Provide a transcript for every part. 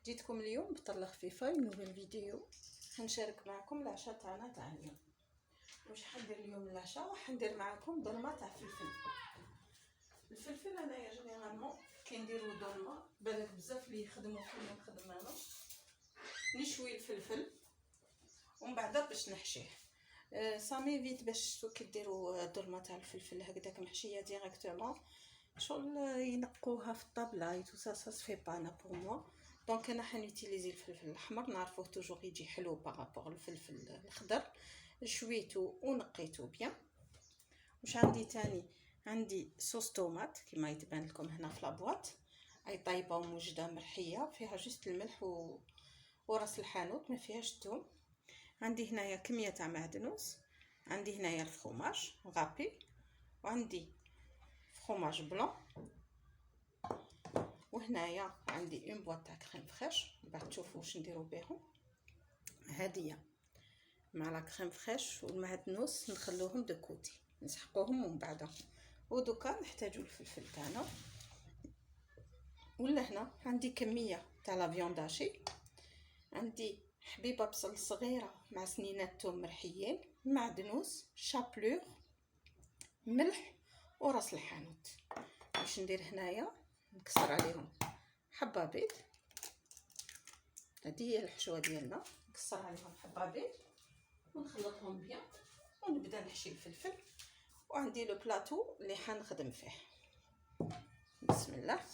جيتكم اليوم بطله خفيفه نوفيل فيديو. هنشارك معكم العشاء تاعنا تاع اليوم. واش حندير اليوم العشاء؟ راح ندير معكم ضلمه تاع الفلفل انايا جينيرالمون كي نديرو ضلمه بالك بزاف اللي يخدموا كيما نخدم انا، نشوي الفلفل ومن بعد باش نحشيه. سامي فيت باش كي ديروا ضلمه تاع الفلفل هكذاك محشيه ديريكتومون شغل ينقوها في الطابله اي تو سا سي با انا بور موا. دونك انا حنوتيليزي الفلفل الاحمر، نعرفوه توجور يجي حلو بارابور الفلفل الخضر. شويتو ونقيتو بيان. واش عندي تاني؟ عندي صوص طوماط كما يتبان لكم هنا في لابواط، اي طايبه وموجده مرحيه، فيها جوست الملح وراس الحانوت، ما فيهاش الثوم. عندي هنايا كميه تاع معدنوس، عندي هنايا الفرomاج غابي، وعندي فرomاج بلون، وهنايا عندي اون بواط تاع كريم فريش. بعد تشوفوا واش نديرو بهم. هاديه مع لا كريم فريش والمعدنوس نخلوهم دو كوتي، نسحقوهم ومن بعد ودوكا نحتاجو الفلفل تاعنا. ولا هنا عندي كميه تاع لا فيونداشي، عندي حبيبه بصل صغيره مع سنينات توم مرحيين، معدنوس، شابلور، ملح وراس الحانوت. باش ندير هنايا نكسر عليهم حبه بيض، هذه هي الحشوه ديالنا، نكسر عليهم حبه بيض ونخلطهم بيان ونبدا نحشي الفلفل. وعندي لو بلاطو اللي حنخدم فيه. بسم الله.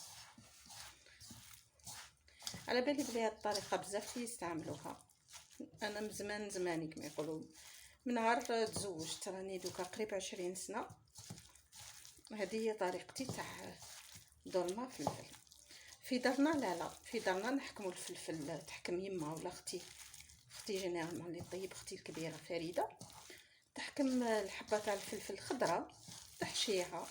على بالي بلي هاد الطريقه بزاف يستعملوها، انا من زمان كما يقولوا من نهار تزوجت، راني دوكا قريب 20 سنه. هذه هي طريقتي تاع ضلمه فلفل. في دارنا لا في دارنا نحكموا الفلفل، تحكم يما ولا اختي جينيرالمون اللي طيب، اختي الكبيره فريده تحكم الحبه تاع الفلفل الخضراء، تحشيها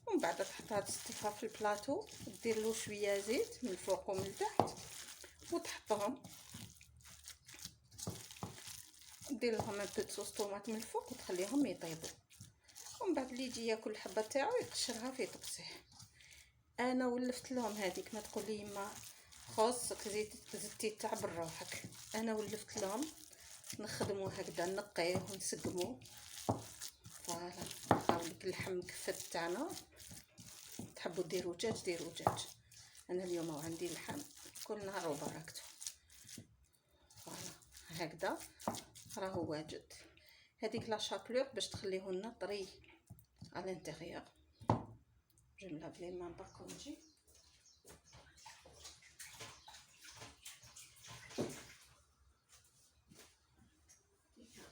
ومن بعد تحطها تستفها في البلاطو، دير له شويه زيت من الفوق ومن التحت وتحطهم، دير لهم ان بو صوص طوماط من الفوق وتخليهم يطيبوا. ومن بعد اللي يجي ياكل الحبه تاعو يقشرها في طبسيه. انا ولفت لهم هذيك، ما تقول لي ما خاصك زدتي تعب روحك، انا ولفت لهم نخدموا هكذا، نقيه ونسقموه. فوالا نخاولك اللحم مكفت تاعنا، تحبوا ديروا دجاج ديروا دجاج، انا اليوم عندي اللحم كل نهار وبركته. فوالا هكذا راهو واجد. هذيك لا شابلور باش تخليه لنا طري على الانتيريور. جو ملافي لي مان باكو نجي.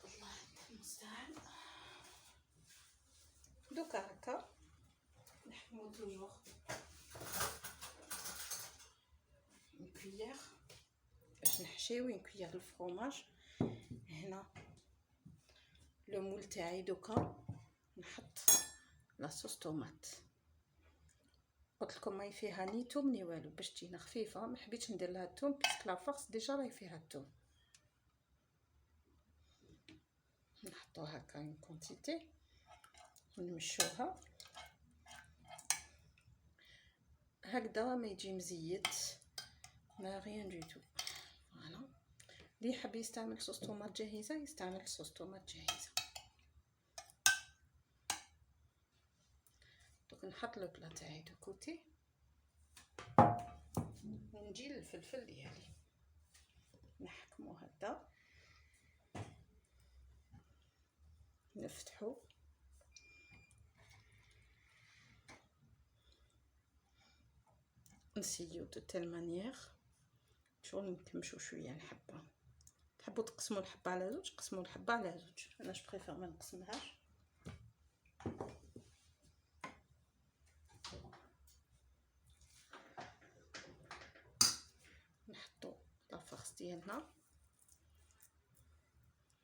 الله المستعان. دوكا هكا نحكمو توجور اون كويير باش نحشيو اون كويير الفرomاج. هنا لو مول تاعي دوكا نحط لاصوص طوماط. قلت لكم ما فيها ني توم ني والو باش تجينا خفيفه، ما حبيتش ندير لها الثوم باسكو لا فورس ديجا راهي فيها الثوم. نحطو هكا اون كونتيتي ونمشوها هكذا، ما يجي مزيت ما غيان دو تو. فوالا اللي يحب يستعمل صوص طوماط جاهزه يستعمل صوص طوماط جاهزه. دوك نحط لو بلا تاعي دو كوتي، ونجي للفلفل ديالي نحكمو هكذا، نفتحو نسيو دو تيل مانيير شغل نكمشو شويه الحبه. تحبوا تقسموا الحبه على زوج قسموا الحبه على زوج، انا جو بريفير ما نقسمهاش. نحطو لافارس ديالنا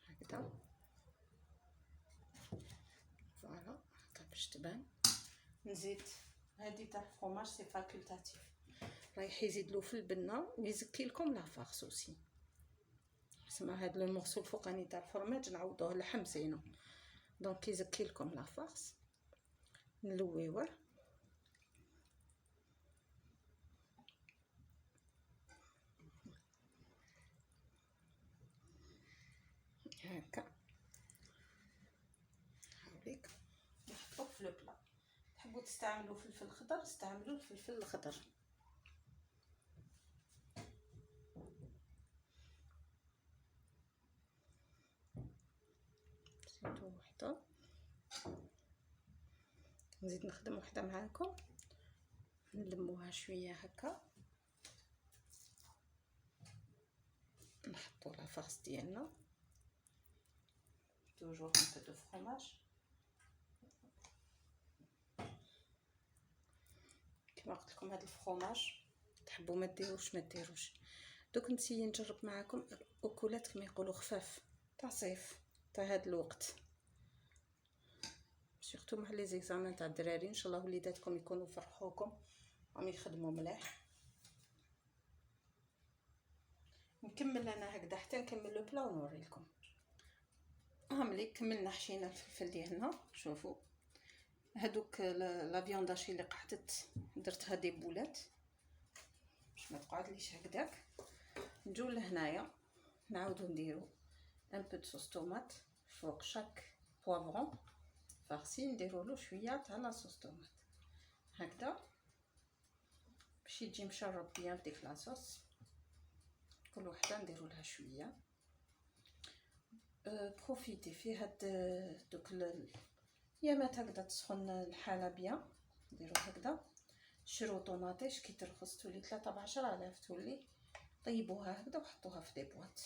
هكذا. فوالا هكا باش تبان. نزيد هادي تاع الفرomاج سي فاكولتاتيف، رايح يزيد له في البنه ويزكي لكم لافارس اوسي. سما هاد لو مورسو الفوقاني تاع الفرماج نعوضوه لحم زينو، دونك يزكي لكم لافارس. نلويوه هكا. هاوليك نحطوه في البلا. تحبوا تستعملوا فلفل خضر استعملوا الفلفل الخضر. زيدوا وحده، نزيد نخدم وحده معاكم نلموها شويه هكا. نحطوا لافاس ديالنا توجور un peu de fromage كما قلت لكم. هذا الفرomage تحبوا ما ديروش ما ديروش. دوك نسيي نجرب معكم اكلات كما يقولوا خفاف تاع صيف تاع هذا الوقت، سورتو مع لي زيكزامان تاع الدراري. ان شاء الله وليداتكم يكونوا فرحوكم راهم يخدموا مليح. نكمل انا هكذا حتى نكمل لو بلا ونوري لكم. ملي كملنا حشينا الفلفل ديالنا. شوفوا هادوك لا فيونداشي اللي قعدت درتها دي بولات باش ما تقعدليش هكذاك. نجو لهنايا نعاودو نديرو ان بو دو صوص طوماط فوق شاك بوافرون فارسي. نديرو له شويه تاع لا صوص طوماط هكذا باش يجي مشرب بيان ديك لاصوص. كل وحده نديرو لها شويه. بروفيتي في هاد دوك يامات هكذا تسخن الحاله بيان. نديرو هكذا شرو طوماطيش كي ترخص تولي 3 ب10,000 تولي. طيبوها هكذا وحطوها في دي بواط.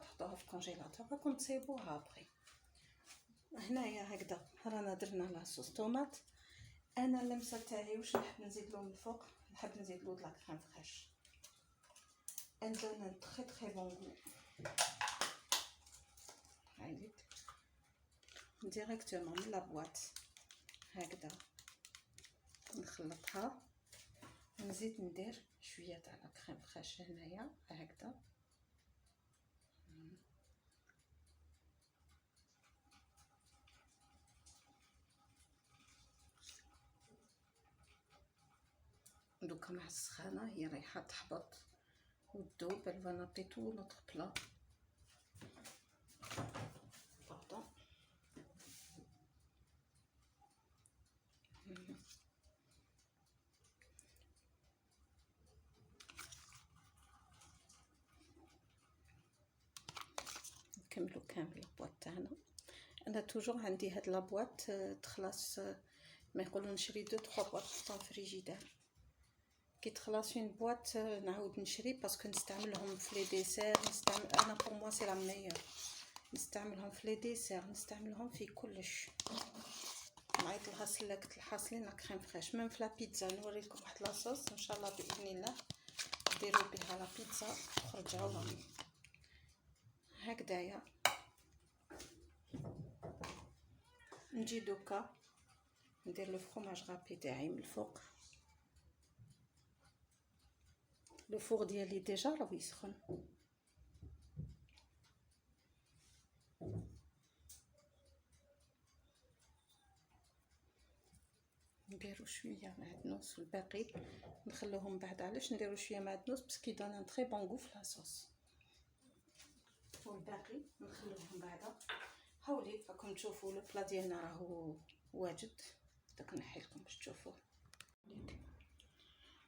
حطوها في الكونجيلاتور راكم تصيبوها ابري. هنايا هكذا رانا درنا لاصوص طوماط. انا اللمسه تاعي واش نحب نزيد له من الفوق، نحب نزيد له لا كريم فريش. elle donne un très très bon goût. هايليك ديريكتومون من لا بواط هكذا نخلطها ونزيد ندير شويه تاع لا كريم فريش هنايا هكذا. دوكا مع السخانه هي رايحه تحبط وتذوب. elle va napper tout notre plat. pardon. نكملو كامل البواط تاعنا. انا توجور عندي هاد لابواط تخلص ما يقولوا نشري 2-3 بواط نحطهم في الفريجيدير. كي تخلص اون بواط نعاود نشري باسكو نستعملهم في لي ديسير. نستعمل انا بور موا سي لا ميور. نستعملهم في لي ديسير نستعملهم في كلش. نعيط لها سلكت الحاصلين لا كريم فريش ميم في لا بيتزا. نوري لكم واحد لاصوص ان شاء الله باذن الله ديروا بها لا بيتزا تخرج روعه هكذايا. نجي دوكا ندير لو فرomage غابي تاعي من الفوق. لو فور ديالي ديجا راهو يسخن. نديرو شويه معدنوس والباقي نخلوهم بعد. علاش نديرو شويه معدنوس؟ باسكو يدون ان تري بون غو في لاصوص. والباقي نخلوهم بعدا. هاولي راكم تشوفوا لو بلا ديالنا راهو واجد. دوك نحي لكم باش تشوفوه.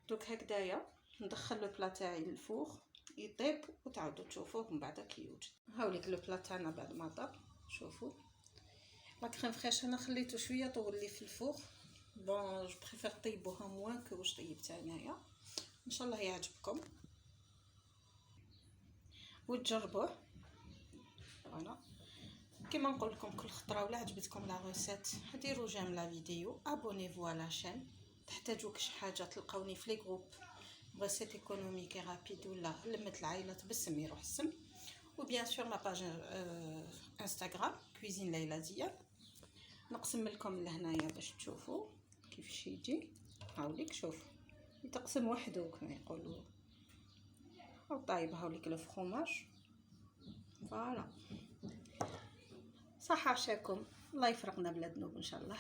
دوك هكذايا ندخل لو بلا تاعي للفوغ يطيب وتعاودوا تشوفوه من بعد كي يوجد. هاوليك لو بلا تاعنا بعد ما طاب. شوفوا لا كريم فريش انا خليته شويه طول لي في الفوغ. بون جو بريفير طيبوها موان كو واش طيبتها انايا. ان شاء الله يعجبكم وتجربوه. فوالا كيما نقول لكم كل خطره ولا عجبتكم لا ريسيت ديروا جيم لا فيديو ابونيفو على لاشين. تحتاجوا كش حاجه تلقاوني في لي جروب ريسيت ايكونوميك رابيد ولا لمة العائلات بالسم يروح السم. وبيان سور لا باج انستغرام كويزين ليلى زياد. نقسم لكم لهنايا باش تشوفوا كيفاش يجي. هاوليك شوف يتقسم وحده كما يقولوا. وطايب هاوليك لو فرomage. فوالا صحه عشاكم. الله يفرقنا بلا ذنوب ان شاء الله.